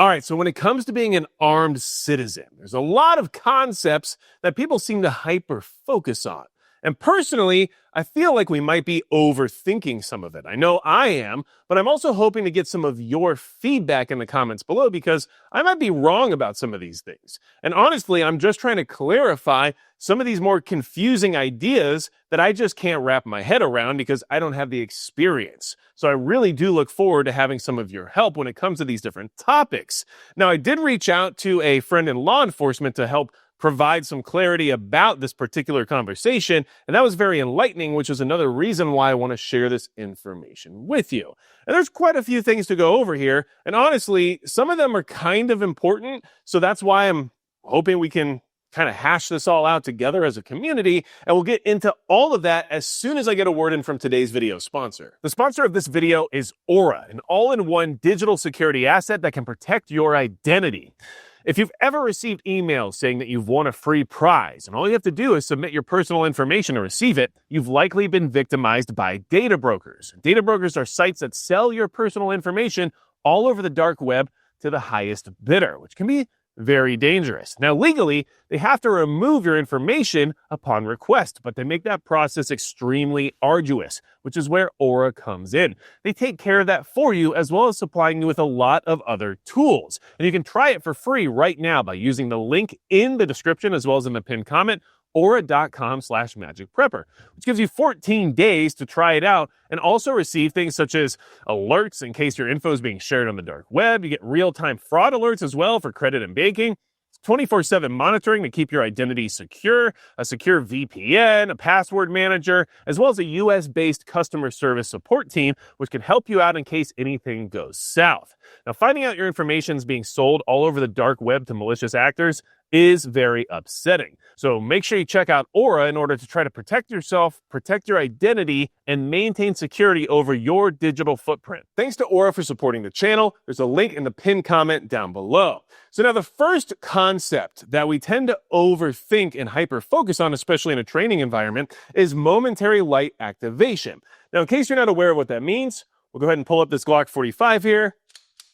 All right, so when it comes to being an armed citizen, there's a lot of concepts that people seem to hyper focus on. And personally, I feel like we might be overthinking some of it. I know I am, but I'm also hoping to get some of your feedback in the comments below because I might be wrong about some of these things. And honestly, I'm just trying to clarify some of these more confusing ideas that I just can't wrap my head around because I don't have the experience. So I really do look forward to having some of your help when it comes to these different topics. Now, I did reach out to a friend in law enforcement to help provide some clarity about this particular conversation, and that was very enlightening, which is another reason why I want to share this information with you. And there's quite a few things to go over here, and honestly, some of them are kind of important, so that's why I'm hoping we can kind of hash this all out together as a community, and we'll get into all of that as soon as I get a word in from today's video sponsor. The sponsor of this video is Aura, an all-in-one digital security asset that can protect your identity. If you've ever received emails saying that you've won a free prize and all you have to do is submit your personal information to receive it, you've likely been victimized by data brokers. Data brokers are sites that sell your personal information all over the dark web to the highest bidder, which can be very dangerous. Now, legally, they have to remove your information upon request, but they make that process extremely arduous, which is where Aura comes in. They take care of that for you, as well as supplying you with a lot of other tools. And you can try it for free right now by using the link in the description, as well as in the pinned comment, aura.com/magicprepper, which gives you 14 days to try it out and also receive things such as alerts in case your info is being shared on the dark web. You get real-time fraud alerts as well for credit and banking. 24/7 monitoring to keep your identity secure, a secure VPN, a password manager, as well as a US-based customer service support team, which can help you out in case anything goes south. Now, finding out your information is being sold all over the dark web to malicious actors is very upsetting. So make sure you check out Aura in order to try to protect yourself, protect your identity, and maintain security over your digital footprint. Thanks to Aura for supporting the channel. There's a link in the pinned comment down below. So now the first concept that we tend to overthink and hyper-focus on, especially in a training environment, is momentary light activation. Now, in case you're not aware of what that means, we'll go ahead and pull up this Glock 45 here.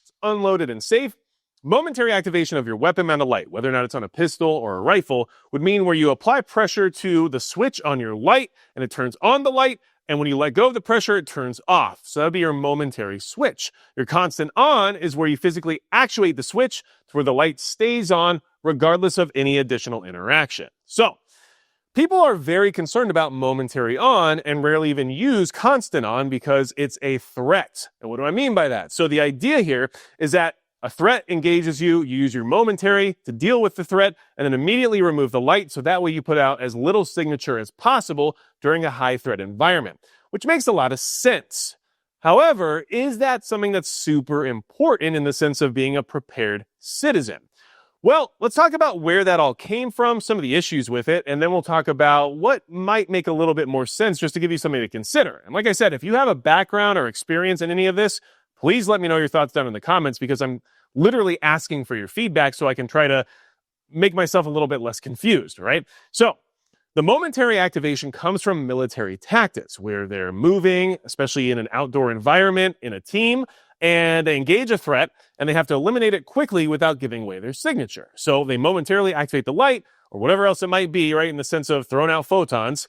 It's unloaded and safe. Momentary activation of your weapon-mounted light, whether or not it's on a pistol or a rifle, would mean where you apply pressure to the switch on your light and it turns on the light, and when you let go of the pressure, it turns off. So that would be your momentary switch. Your constant on is where you physically actuate the switch to where the light stays on regardless of any additional interaction. So people are very concerned about momentary on and rarely even use constant on because it's a threat. And what do I mean by that? So the idea here is that a threat engages you, you use your momentary to deal with the threat, and then immediately remove the light, so that way you put out as little signature as possible during a high threat environment, which makes a lot of sense. However, is that something that's super important in the sense of being a prepared citizen? Well, let's talk about where that all came from, some of the issues with it, and then we'll talk about what might make a little bit more sense just to give you something to consider. And like I said, if you have a background or experience in any of this, please let me know your thoughts down in the comments because I'm literally asking for your feedback so I can try to make myself a little bit less confused, right? So the momentary activation comes from military tactics where they're moving, especially in an outdoor environment, in a team, and they engage a threat and they have to eliminate it quickly without giving away their signature. So they momentarily activate the light or whatever else it might be, right? In the sense of throwing out photons,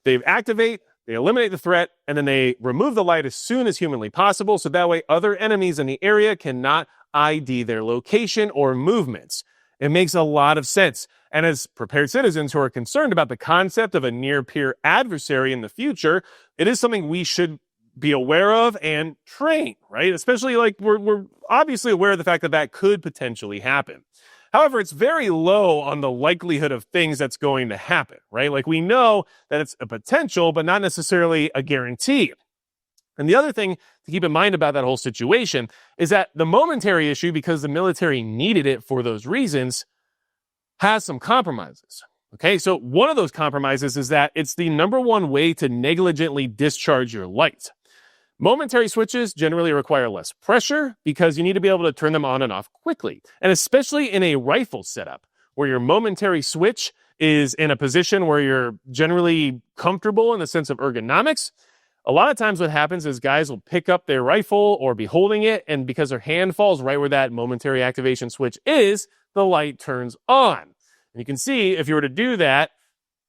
they activate, they eliminate the threat, and then they remove the light as soon as humanly possible, so that way other enemies in the area cannot ID their location or movements. It makes a lot of sense. And as prepared citizens who are concerned about the concept of a near-peer adversary in the future, it is something we should be aware of and train, right? Especially like we're obviously aware of the fact that that could potentially happen. However, it's very low on the likelihood of things that's going to happen, right? Like we know that it's a potential, but not necessarily a guarantee. And the other thing to keep in mind about that whole situation is that the momentary issue, because the military needed it for those reasons, has some compromises. Okay, so one of those compromises is that it's the number one way to negligently discharge your light. Momentary switches generally require less pressure because you need to be able to turn them on and off quickly. And especially in a rifle setup where your momentary switch is in a position where you're generally comfortable in the sense of ergonomics, a lot of times what happens is guys will pick up their rifle or be holding it, and because their hand falls right where that momentary activation switch is, the light turns on. And you can see if you were to do that,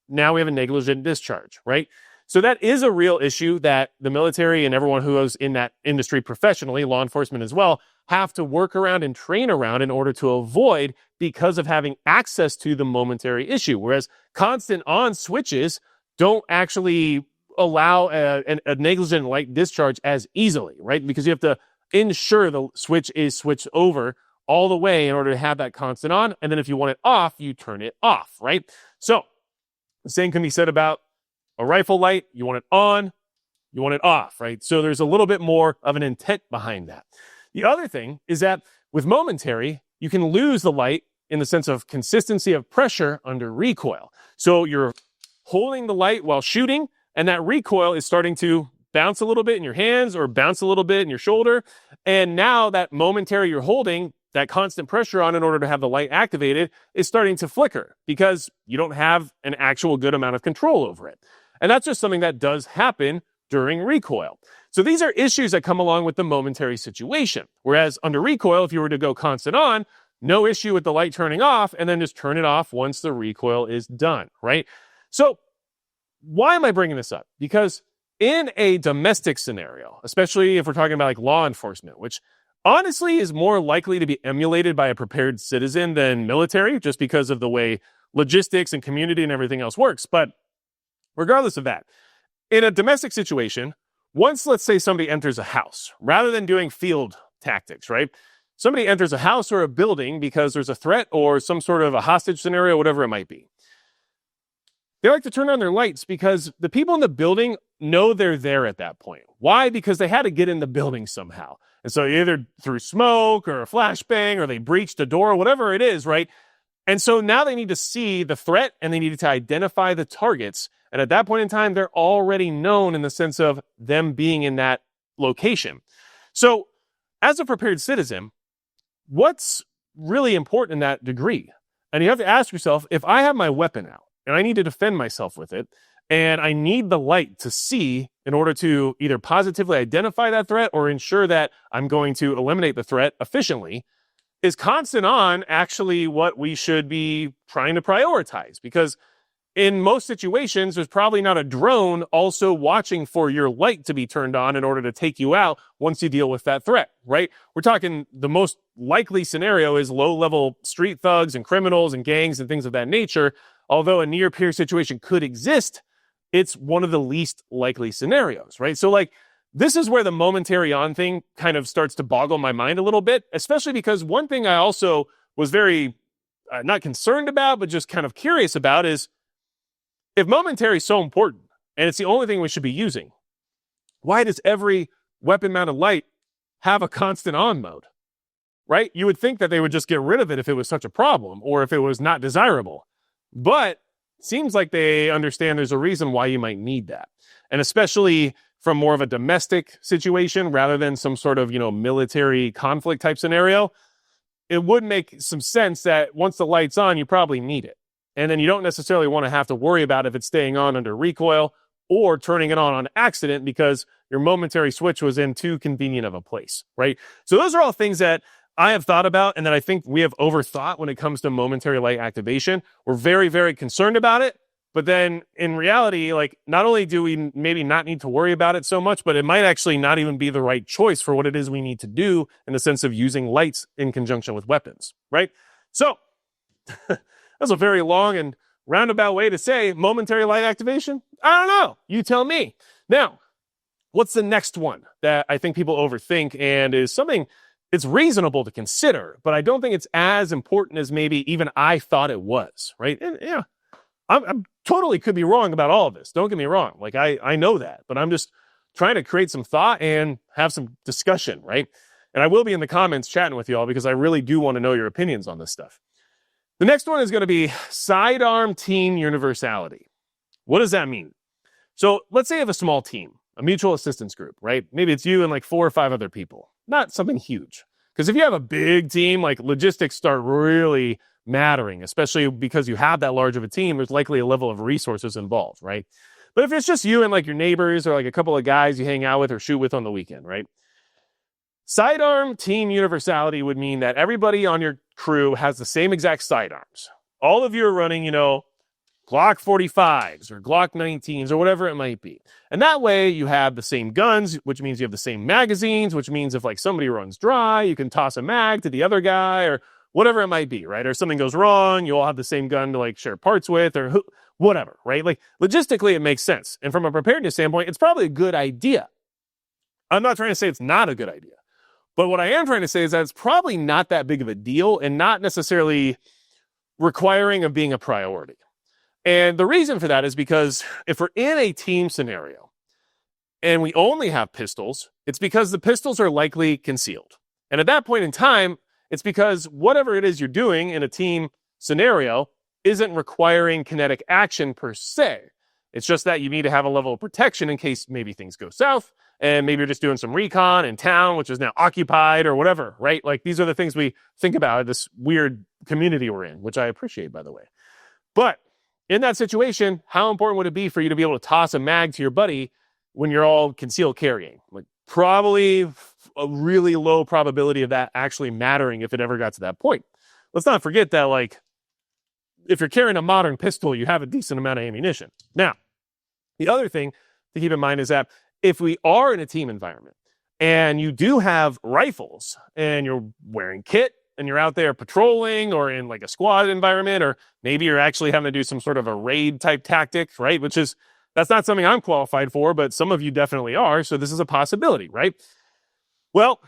now we have a negligent discharge, right? So that is a real issue that the military and everyone who is in that industry professionally, law enforcement as well, have to work around and train around in order to avoid because of having access to the momentary issue. Whereas constant on switches don't actually allow a negligent light discharge as easily, right? Because you have to ensure the switch is switched over all the way in order to have that constant on. And then if you want it off, you turn it off, right? So the same can be said about a rifle light. You want it on, you want it off, right? So there's a little bit more of an intent behind that. The other thing is that with momentary, you can lose the light in the sense of consistency of pressure under recoil. So you're holding the light while shooting, and that recoil is starting to bounce a little bit in your hands or bounce a little bit in your shoulder. And now that momentary you're holding, that constant pressure on in order to have the light activated, is starting to flicker because you don't have an actual good amount of control over it. And that's just something that does happen during recoil. So these are issues that come along with the momentary situation. Whereas under recoil, if you were to go constant on, no issue with the light turning off, and then just turn it off once the recoil is done, right? So why am I bringing this up? Because in a domestic scenario, especially if we're talking about like law enforcement, which honestly is more likely to be emulated by a prepared citizen than military, just because of the way logistics and community and everything else works. But regardless of that, in a domestic situation, once, let's say, somebody enters a house, rather than doing field tactics, right? Somebody enters a house or a building because there's a threat or some sort of a hostage scenario, whatever it might be. They like to turn on their lights because the people in the building know they're there at that point. Why? Because they had to get in the building somehow. And so either through smoke or a flashbang or they breached a door, whatever it is, right? And so now they need to see the threat and they need to identify the targets. And at that point in time, they're already known in the sense of them being in that location. So as a prepared citizen, what's really important in that degree? And you have to ask yourself, if I have my weapon out and I need to defend myself with it, and I need the light to see in order to either positively identify that threat or ensure that I'm going to eliminate the threat efficiently, is constant on actually what we should be trying to prioritize? Because in most situations, there's probably not a drone also watching for your light to be turned on in order to take you out once you deal with that threat, right? We're talking the most likely scenario is low-level street thugs and criminals and gangs and things of that nature. Although a near-peer situation could exist, it's one of the least likely scenarios, right? So like, this is where the momentary on thing kind of starts to boggle my mind a little bit, especially because one thing I also was very not concerned about, but just kind of curious about is, if momentary is so important and it's the only thing we should be using, why does every weapon-mounted light have a constant on mode, right? You would think that they would just get rid of it if it was such a problem or if it was not desirable. But it seems like they understand there's a reason why you might need that. And especially from more of a domestic situation rather than some sort of, military conflict type scenario, it would make some sense that once the light's on, you probably need it. And then you don't necessarily want to have to worry about if it's staying on under recoil or turning it on accident because your momentary switch was in too convenient of a place, right? So those are all things that I have thought about and that I think we have overthought when it comes to momentary light activation. We're very, very concerned about it. But then in reality, like, not only do we maybe not need to worry about it so much, but it might actually not even be the right choice for what it is we need to do in the sense of using lights in conjunction with weapons, right? So that's a very long and roundabout way to say momentary light activation. I don't know. You tell me. Now, what's the next one that I think people overthink and is something it's reasonable to consider, but I don't think it's as important as maybe even I thought it was, right? And yeah, I'm totally could be wrong about all of this. Don't get me wrong. Like I know that, but I'm just trying to create some thought and have some discussion, right? And I will be in the comments chatting with y'all because I really do want to know your opinions on this stuff. The next one is going to be sidearm team universality. What does that mean? So let's say you have a small team, a mutual assistance group, right? Maybe it's you and like 4 or 5 other people. Not something huge. Because if you have a big team, like logistics start really mattering, especially because you have that large of a team, there's likely a level of resources involved, right? But if it's just you and like your neighbors or like a couple of guys you hang out with or shoot with on the weekend, right? Sidearm team universality would mean that everybody on your crew has the same exact sidearms. All of you are running, Glock 45s or Glock 19s or whatever it might be. And that way you have the same guns, which means you have the same magazines, which means if like somebody runs dry, you can toss a mag to the other guy or whatever it might be, right? Or something goes wrong, you all have the same gun to like share parts with or whatever, right? Like logistically, it makes sense. And from a preparedness standpoint, it's probably a good idea. I'm not trying to say it's not a good idea. But what I am trying to say is that it's probably not that big of a deal and not necessarily requiring of being a priority. And the reason for that is because if we're in a team scenario and we only have pistols, it's because the pistols are likely concealed. And at that point in time, it's because whatever it is you're doing in a team scenario isn't requiring kinetic action per se. It's just that you need to have a level of protection in case maybe things go south and maybe you're just doing some recon in town, which is now occupied or whatever, right? Like these are the things we think about in this weird community we're in, which I appreciate, by the way. But in that situation, how important would it be for you to be able to toss a mag to your buddy when you're all concealed carrying? Like probably a really low probability of that actually mattering if it ever got to that point. Let's not forget that like if you're carrying a modern pistol, you have a decent amount of ammunition. Now, the other thing to keep in mind is that if we are in a team environment and you do have rifles and you're wearing kit and you're out there patrolling or in like a squad environment, or maybe you're actually having to do some sort of a raid type tactic, right? That's not something I'm qualified for, but some of you definitely are. So this is a possibility, right? Well,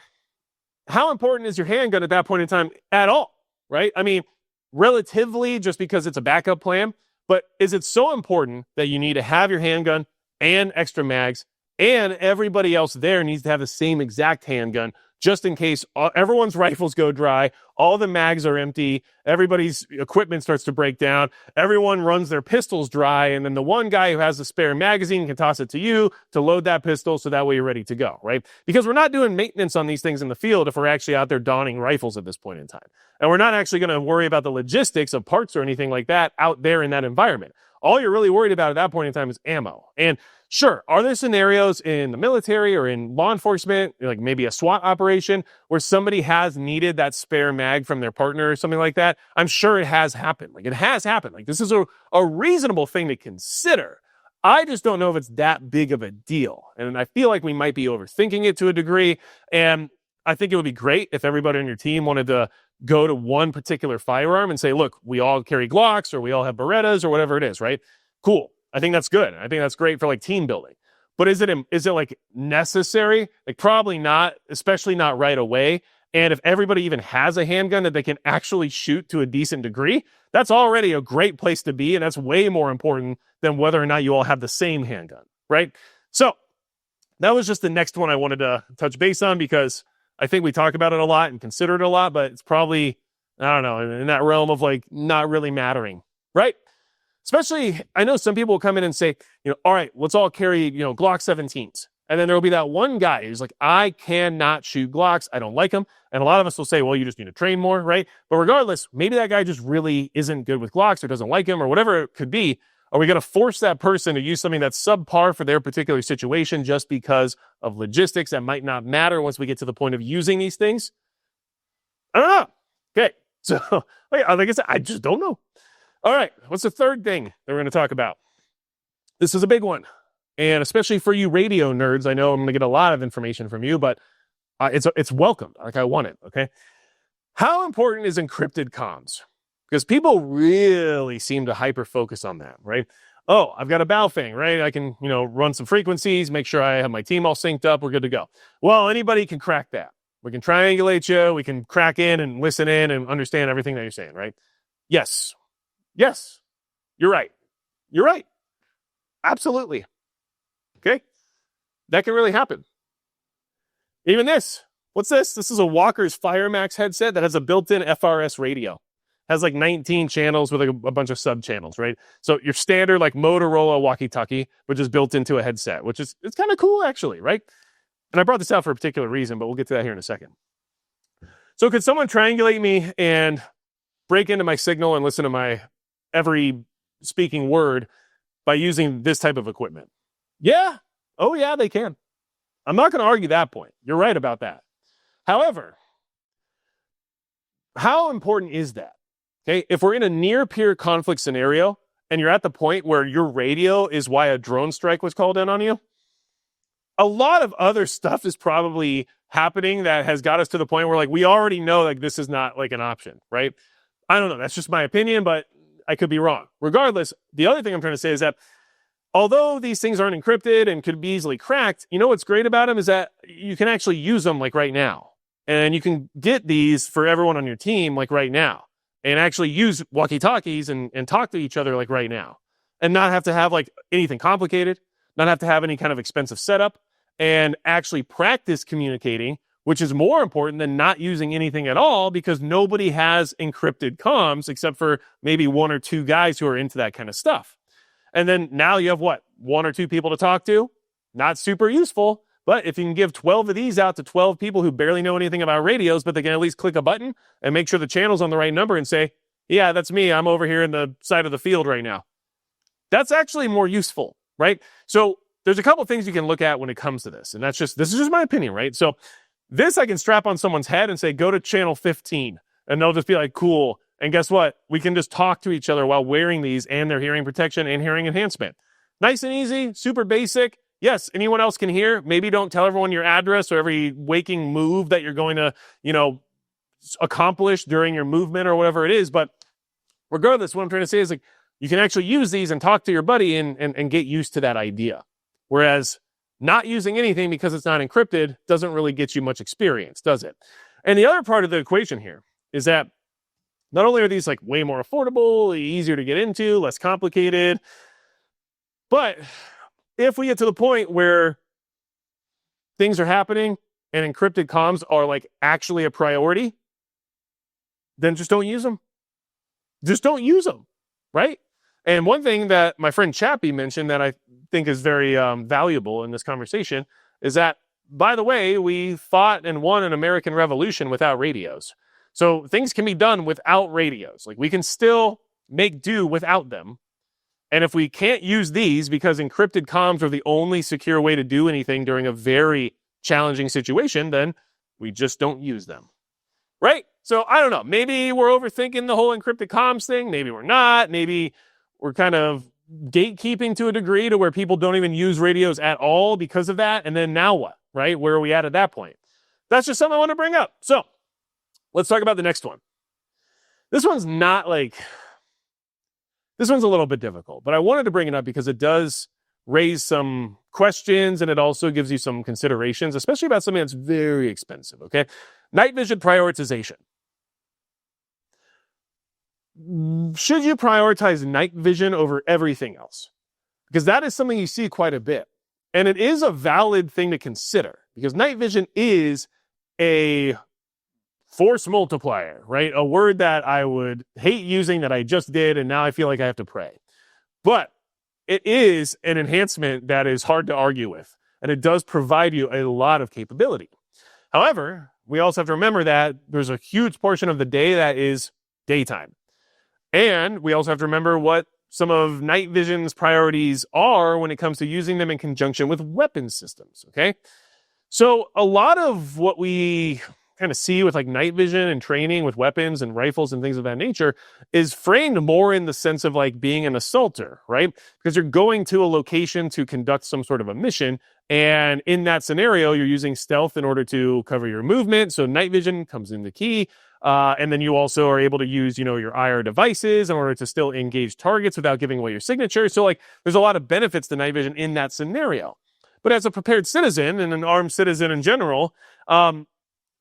how important is your handgun at that point in time at all, right? I mean, relatively just because it's a backup plan, but is it so important that you need to have your handgun and extra mags and everybody else there needs to have the same exact handgun just in case everyone's rifles go dry, all the mags are empty, everybody's equipment starts to break down, everyone runs their pistols dry, and then the one guy who has the spare magazine can toss it to you to load that pistol so that way you're ready to go, right? Because we're not doing maintenance on these things in the field if we're actually out there donning rifles at this point in time. And we're not actually going to worry about the logistics of parts or anything like that out there in that environment. All you're really worried about at that point in time is ammo. And sure, are there scenarios in the military or in law enforcement, like maybe a SWAT operation, where somebody has needed that spare mag from their partner or something like that? I'm sure it has happened. Like it has happened. Like this is a reasonable thing to consider. I just don't know if it's that big of a deal. And I feel like we might be overthinking it to a degree. And I think it would be great if everybody on your team wanted to go to one particular firearm and say, look, we all carry Glocks or we all have Berettas or whatever it is, right? Cool. I think that's good. I think that's great for like team building. But is it like necessary? Like probably not, especially not right away. And if everybody even has a handgun that they can actually shoot to a decent degree, that's already a great place to be. And that's way more important than whether or not you all have the same handgun, right? So that was just the next one I wanted to touch base on because I think we talk about it a lot and consider it a lot, but it's probably, I don't know, in that realm of like not really mattering, right? Especially, I know some people will come in and say, all right, let's all carry, Glock 17s. And then there will be that one guy who's like, I cannot shoot Glocks. I don't like them. And a lot of us will say, well, you just need to train more, right? But regardless, maybe that guy just really isn't good with Glocks or doesn't like them or whatever it could be. Are we going to force that person to use something that's subpar for their particular situation just because of logistics that might not matter once we get to the point of using these things? I don't know. Okay. So, like I said, I just don't know. All right. What's the third thing that we're going to talk about? This is a big one. And especially for you radio nerds, I know I'm going to get a lot of information from you, but it's welcomed. Like I want it. Okay. How important is encrypted comms? Because people really seem to hyper focus on that, right? Oh, I've got a Baofeng, right? I can, run some frequencies, make sure I have my team all synced up. We're good to go. Well, anybody can crack that. We can triangulate you. We can crack in and listen in and understand everything that you're saying, right? Yes. Yes. You're right. You're right. Absolutely. Okay. That can really happen. Even this. What's this? This is a Walker's FireMax headset that has a built-in FRS radio. Has like 19 channels with a bunch of sub channels, right? So your standard like Motorola walkie-talkie, which is built into a headset, it's kind of cool actually, right? And I brought this out for a particular reason, but we'll get to that here in a second. So could someone triangulate me and break into my signal and listen to my every speaking word by using this type of equipment? Yeah. Oh, yeah, they can. I'm not going to argue that point. You're right about that. However, how important is that? Okay, if we're in a near peer conflict scenario and you're at the point where your radio is why a drone strike was called in on you, a lot of other stuff is probably happening that has got us to the point where like we already know like this is not like an option, right? I don't know. That's just my opinion, but I could be wrong. Regardless, the other thing I'm trying to say is that although these things aren't encrypted and could be easily cracked, you know what's great about them is that you can actually use them like right now. And you can get these for everyone on your team like right now and actually use walkie-talkies and talk to each other like right now and not have to have like anything complicated, not have to have any kind of expensive setup, and actually practice communicating, which is more important than not using anything at all because nobody has encrypted comms except for maybe one or two guys who are into that kind of stuff. And then now you have what? One or two people to talk to? Not super useful. But if you can give 12 of these out to 12 people who barely know anything about radios, but they can at least click a button and make sure the channel's on the right number and say, yeah, that's me. I'm over here in the side of the field right now. That's actually more useful, right? So there's a couple things you can look at when it comes to this. And this is just my opinion, right? So this I can strap on someone's head and say, go to channel 15. And they'll just be like, cool. And guess what? We can just talk to each other while wearing these and their hearing protection and hearing enhancement. Nice and easy, super basic. Yes, anyone else can hear. Maybe don't tell everyone your address or every waking move that you're going to, accomplish during your movement or whatever it is. But regardless, what I'm trying to say is like you can actually use these and talk to your buddy and get used to that idea. Whereas not using anything because it's not encrypted doesn't really get you much experience, does it? And the other part of the equation here is that not only are these like way more affordable, easier to get into, less complicated, but if we get to the point where things are happening and encrypted comms are like actually a priority, then just don't use them. Just don't use them, right? And one thing that my friend Chappie mentioned that I think is very valuable in this conversation is that, by the way, we fought and won an American Revolution without radios. So things can be done without radios. Like we can still make do without them. And if we can't use these because encrypted comms are the only secure way to do anything during a very challenging situation, then we just don't use them, right? So I don't know. Maybe we're overthinking the whole encrypted comms thing. Maybe we're not. Maybe we're kind of gatekeeping to a degree to where people don't even use radios at all because of that. And then now what, right? Where are we at that point? That's just something I want to bring up. So let's talk about the next one. This one's a little bit difficult, but I wanted to bring it up because it does raise some questions and it also gives you some considerations, especially about something that's very expensive, okay? Night vision prioritization. Should you prioritize night vision over everything else? Because that is something you see quite a bit. And it is a valid thing to consider because night vision is a force multiplier, right? A word that I would hate using that I just did, and now I feel like I have to pray. But it is an enhancement that is hard to argue with, and it does provide you a lot of capability. However, we also have to remember that there's a huge portion of the day that is daytime. And we also have to remember what some of night vision's priorities are when it comes to using them in conjunction with weapon systems, okay? So a lot of what we kind of see with like night vision and training with weapons and rifles and things of that nature is framed more in the sense of like being an assaulter, right? Because you're going to a location to conduct some sort of a mission. And in that scenario, you're using stealth in order to cover your movement. So night vision comes in the key. And then you also are able to use, your IR devices in order to still engage targets without giving away your signature. So like there's a lot of benefits to night vision in that scenario. But as a prepared citizen and an armed citizen in general,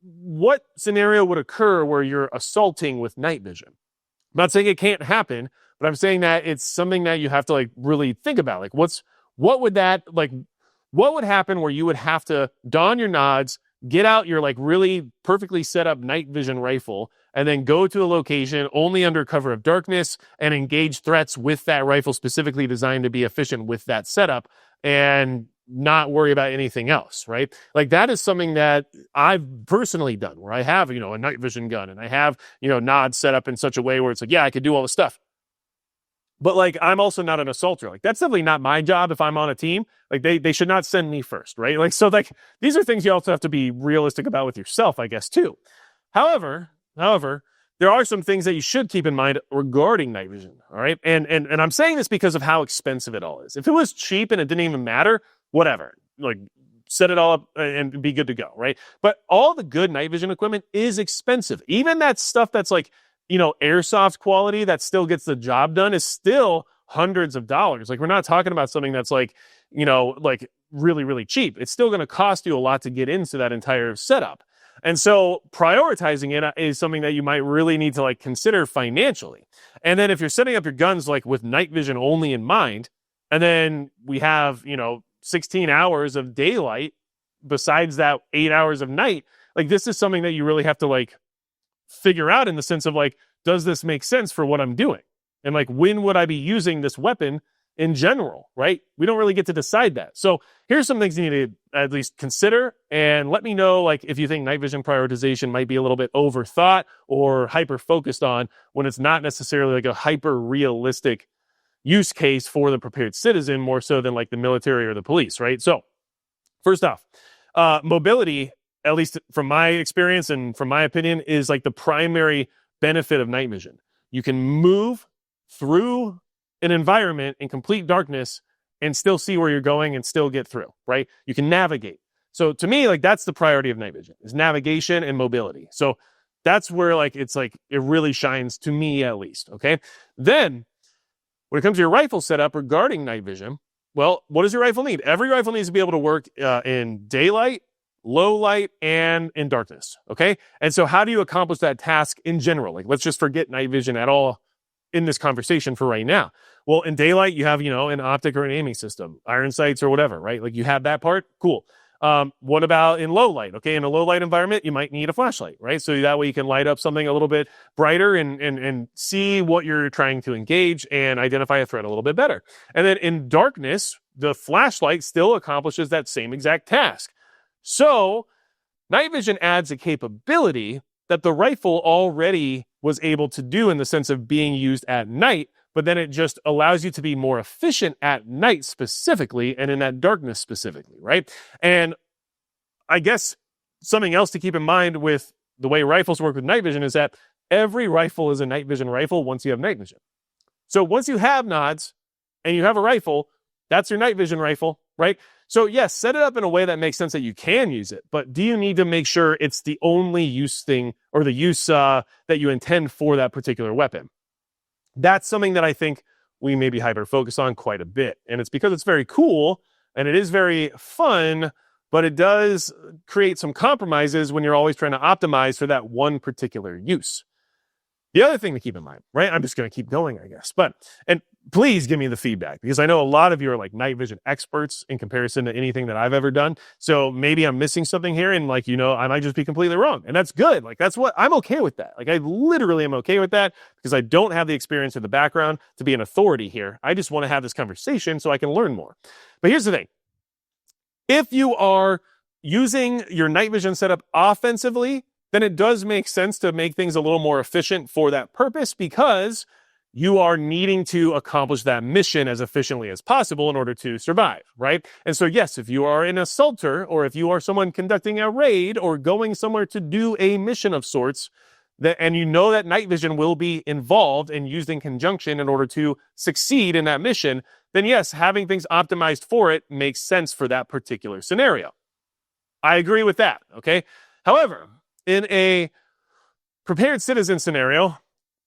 what scenario would occur where you're assaulting with night vision? I'm not saying it can't happen, but I'm saying that it's something that you have to like really think about. Like what would happen where you would have to don your nods, get out your like really perfectly set up night vision rifle, and then go to a location only under cover of darkness and engage threats with that rifle specifically designed to be efficient with that setup and not worry about anything else, right? Like that is something that I've personally done where I have, a night vision gun and I have, nods set up in such a way where it's like, yeah, I could do all this stuff. But like, I'm also not an assaulter. Like, that's definitely not my job if I'm on a team. Like, they should not send me first, right? Like, so like, these are things you also have to be realistic about with yourself, I guess, too. However, there are some things that you should keep in mind regarding night vision. All right. And I'm saying this because of how expensive it all is. If it was cheap and it didn't even matter, whatever. Like, set it all up and be good to go, right? But all the good night vision equipment is expensive. Even that stuff that's like, airsoft quality that still gets the job done is still hundreds of dollars. Like, we're not talking about something that's like, like really, really cheap. It's still going to cost you a lot to get into that entire setup. And so prioritizing it is something that you might really need to like consider financially. And then if you're setting up your guns like with night vision only in mind, and then we have, 16 hours of daylight besides that 8 hours of night, like this is something that you really have to like figure out in the sense of like, does this make sense for what I'm doing? And like, when would I be using this weapon in general, right? We don't really get to decide that. So here's some things you need to at least consider, and let me know like if you think night vision prioritization might be a little bit overthought or hyper focused on when it's not necessarily like a hyper realistic use case for the prepared citizen, more so than like the military or the police, right? So first off, mobility, at least from my experience and from my opinion, is like the primary benefit of night vision. You can move through an environment in complete darkness and still see where you're going and still get through, right? You can navigate. So to me, like that's the priority of night vision, is navigation and mobility. So that's where like it's like it really shines, to me at least, okay? Then when it comes to your rifle setup regarding night vision, well, what does your rifle need? Every rifle needs to be able to work in daylight, low light, and in darkness, okay? And so how do you accomplish that task in general? Like, let's just forget night vision at all in this conversation for right now. Well, in daylight, you have, an optic or an aiming system, iron sights or whatever, right? Like you have that part, cool. What about in low light? Okay, in a low light environment, you might need a flashlight, right? So that way you can light up something a little bit brighter and see what you're trying to engage and identify a threat a little bit better. And then in darkness, the flashlight still accomplishes that same exact task. So night vision adds a capability that the rifle already was able to do in the sense of being used at night, but then it just allows you to be more efficient at night specifically and in that darkness specifically, right? And I guess something else to keep in mind with the way rifles work with night vision is that every rifle is a night vision rifle once you have night vision. So once you have nods and you have a rifle, that's your night vision rifle, right? So yes, set it up in a way that makes sense that you can use it, but do you need to make sure it's the only use thing or the use that you intend for that particular weapon? That's something that I think we maybe hyper focus on quite a bit. And it's because it's very cool and it is very fun, but it does create some compromises when you're always trying to optimize for that one particular use. The other thing to keep in mind, right? I'm just going to keep going, I guess. And please give me the feedback, because I know a lot of you are like night vision experts in comparison to anything that I've ever done. So maybe I'm missing something here and like, I might just be completely wrong. And that's good. Like, that's what I'm okay with that. Like, I literally am okay with that because I don't have the experience or the background to be an authority here. I just want to have this conversation so I can learn more. But here's the thing. If you are using your night vision setup offensively, then it does make sense to make things a little more efficient for that purpose, because you are needing to accomplish that mission as efficiently as possible in order to survive, right? And so yes, if you are an assaulter or if you are someone conducting a raid or going somewhere to do a mission of sorts, and you know that night vision will be involved and used in conjunction in order to succeed in that mission, then yes, having things optimized for it makes sense for that particular scenario. I agree with that, okay? However, in a prepared citizen scenario,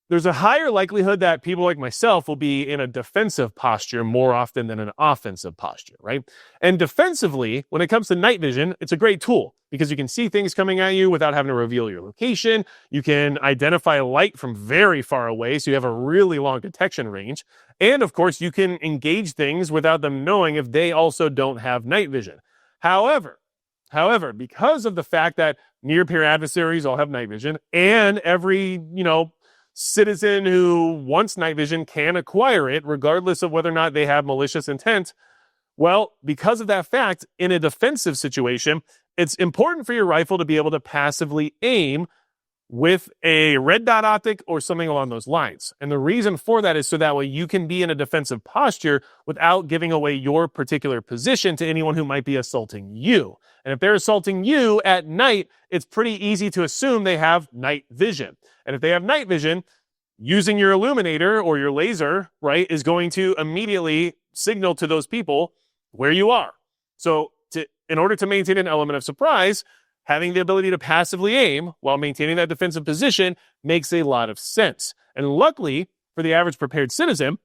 there's a higher likelihood that people like myself will be in a defensive posture more often than an offensive posture, right? And defensively, when it comes to night vision, it's a great tool because you can see things coming at you without having to reveal your location. You can identify light from very far away, so you have a really long detection range. And of course, you can engage things without them knowing if they also don't have night vision. However, because of the fact that near-peer adversaries all have night vision, and every, citizen who wants night vision can acquire it, regardless of whether or not they have malicious intent, well, because of that fact, in a defensive situation, it's important for your rifle to be able to passively aim with a red dot optic or something along those lines. And the reason for that is so that way you can be in a defensive posture without giving away your particular position to anyone who might be assaulting you. And if they're assaulting you at night, it's pretty easy to assume they have night vision. And if they have night vision, using your illuminator or your laser, right, is going to immediately signal to those people where you are. So in order to maintain an element of surprise, having the ability to passively aim while maintaining that defensive position makes a lot of sense. And luckily, for the average prepared citizen,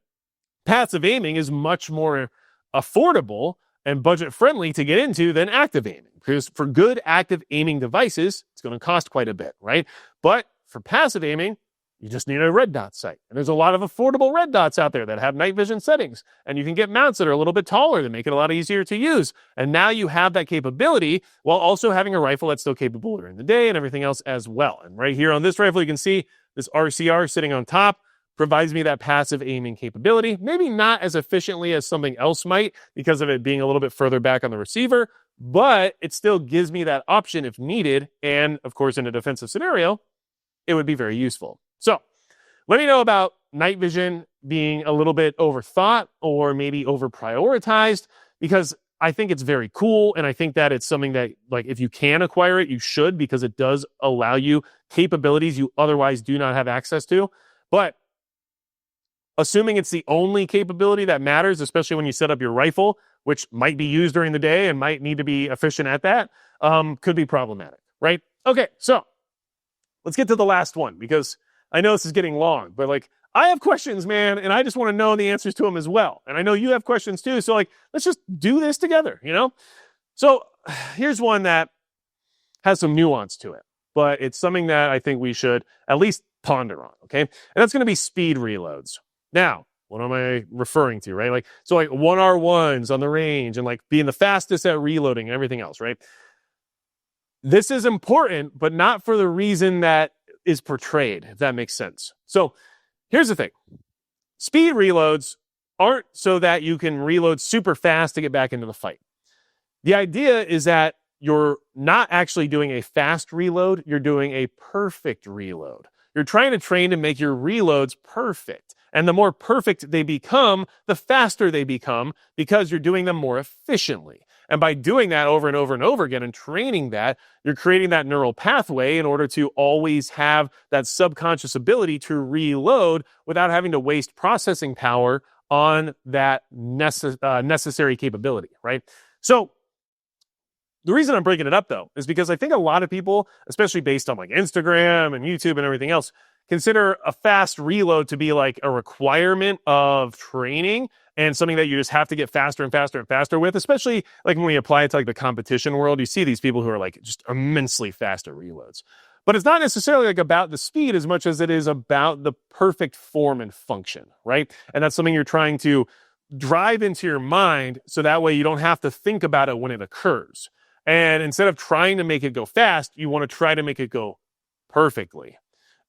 passive aiming is much more affordable and budget-friendly to get into than active aiming. Because for good active aiming devices, it's going to cost quite a bit, right? But for passive aiming, you just need a red dot sight. And there's a lot of affordable red dots out there that have night vision settings. And you can get mounts that are a little bit taller that make it a lot easier to use. And now you have that capability while also having a rifle that's still capable during the day and everything else as well. And right here on this rifle, you can see this RCR sitting on top provides me that passive aiming capability. Maybe not as efficiently as something else might because of it being a little bit further back on the receiver, but it still gives me that option if needed. And of course, in a defensive scenario, it would be very useful. So let me know about night vision being a little bit overthought or maybe over prioritized, because I think it's very cool. And I think that it's something that, like, if you can acquire it, you should, because it does allow you capabilities you otherwise do not have access to. But assuming it's the only capability that matters, especially when you set up your rifle, which might be used during the day and might need to be efficient at that, could be problematic, right? Okay, so let's get to the last one, because I know this is getting long, but like, I have questions, man, and I just want to know the answers to them as well. And I know you have questions too. So like, let's just do this together, you know? So here's one that has some nuance to it, but it's something that I think we should at least ponder on, okay? And that's going to be speed reloads. Now, what am I referring to, right? Like, so like 1R1s on the range and like being the fastest at reloading and everything else, right? This is important, but not for the reason that is portrayed, if that makes sense. So here's the thing. Speed reloads aren't so that you can reload super fast to get back into the fight. The idea is that you're not actually doing a fast reload, you're doing a perfect reload. You're trying to train to make your reloads perfect. And the more perfect they become, the faster they become, because you're doing them more efficiently. And by doing that over and over and over again and training that, you're creating that neural pathway in order to always have that subconscious ability to reload without having to waste processing power on that necessary capability, right? So the reason I'm bringing it up, though, is because I think a lot of people, especially based on like Instagram and YouTube and everything else, consider a fast reload to be like a requirement of training and something that you just have to get faster and faster and faster with, especially like when we apply it to like the competition world. You see these people who are like just immensely fast at reloads. But it's not necessarily like about the speed as much as it is about the perfect form and function, right? And that's something you're trying to drive into your mind so that way you don't have to think about it when it occurs. And instead of trying to make it go fast, you want to try to make it go perfectly,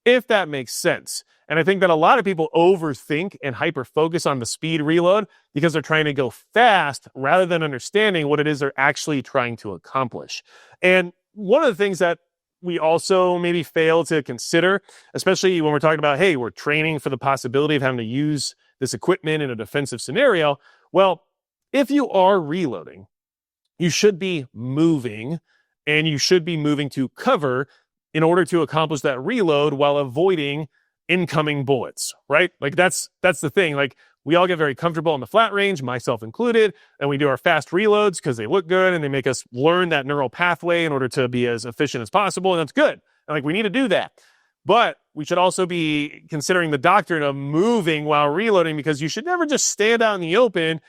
if that makes sense. And I think that a lot of people overthink and hyper-focus on the speed reload because they're trying to go fast rather than understanding what it is they're actually trying to accomplish. And one of the things that we also maybe fail to consider, especially when we're talking about, hey, we're training for the possibility of having to use this equipment in a defensive scenario. Well, if you are reloading, you should be moving, and you should be moving to cover in order to accomplish that reload while avoiding incoming bullets, right? Like that's the thing. Like, we all get very comfortable on the flat range, myself included, and we do our fast reloads because they look good and they make us learn that neural pathway in order to be as efficient as possible. And that's good. And like, we need to do that. But we should also be considering the doctrine of moving while reloading, because you should never just stand out in the open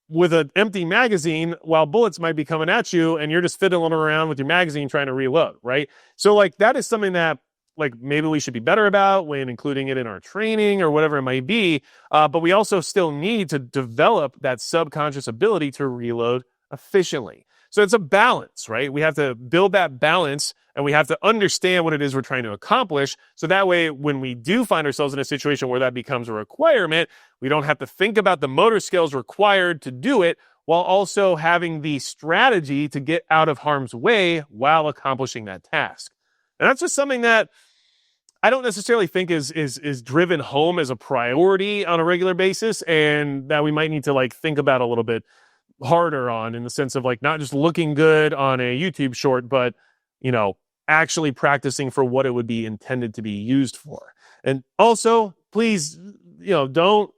with an empty magazine while bullets might be coming at you and you're just fiddling around with your magazine trying to reload, right? So like, that is something that like maybe we should be better about when including it in our training or whatever it might be. But we also still need to develop that subconscious ability to reload efficiently. So it's a balance, right? We have to build that balance, and we have to understand what it is we're trying to accomplish. So that way, when we do find ourselves in a situation where that becomes a requirement, we don't have to think about the motor skills required to do it, while also having the strategy to get out of harm's way while accomplishing that task. And that's just something that I don't necessarily think is driven home as a priority on a regular basis, and that we might need to like think about a little bit harder on, in the sense of like not just looking good on a YouTube short, but actually practicing for what it would be intended to be used for. And also, please, don't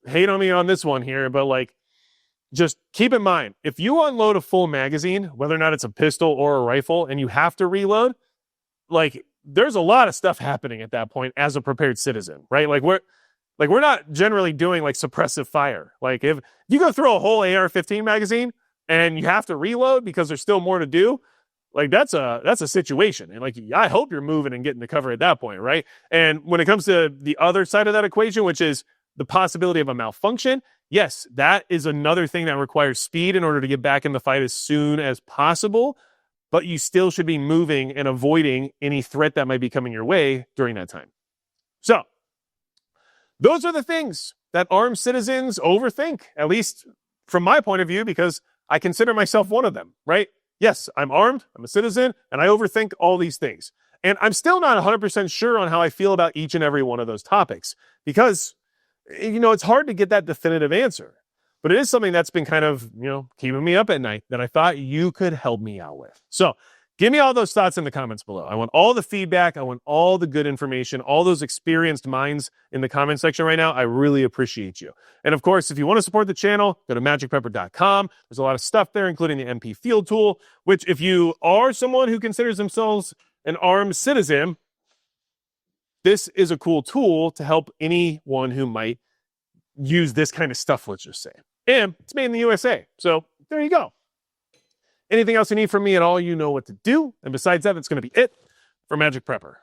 hate on me on this one here, but like, just keep in mind, if you unload a full magazine, whether or not it's a pistol or a rifle, and you have to reload, like, there's a lot of stuff happening at that point as a prepared citizen, right? Like we're not generally doing like suppressive fire. Like if you go through a whole AR-15 magazine and you have to reload because there's still more to do, like that's a situation. And like, I hope you're moving and getting to cover at that point, right? And when it comes to the other side of that equation, which is the possibility of a malfunction, yes, that is another thing that requires speed in order to get back in the fight as soon as possible. But you still should be moving and avoiding any threat that might be coming your way during that time. So those are the things that armed citizens overthink, at least from my point of view, because I consider myself one of them, right? Yes, I'm armed, I'm a citizen, and I overthink all these things. And I'm still not 100% sure on how I feel about each and every one of those topics, because, it's hard to get that definitive answer. But it is something that's been kind of, keeping me up at night that I thought you could help me out with. So give me all those thoughts in the comments below. I want all the feedback. I want all the good information, all those experienced minds in the comment section right now. I really appreciate you. And of course, if you want to support the channel, go to magicprepper.com. There's a lot of stuff there, including the MP Field Tool, which if you are someone who considers themselves an armed citizen, this is a cool tool to help anyone who might use this kind of stuff, let's just say. And it's made in the USA. So there you go. Anything else you need from me at all, you know what to do. And besides that, that's going to be it for Magic Prepper.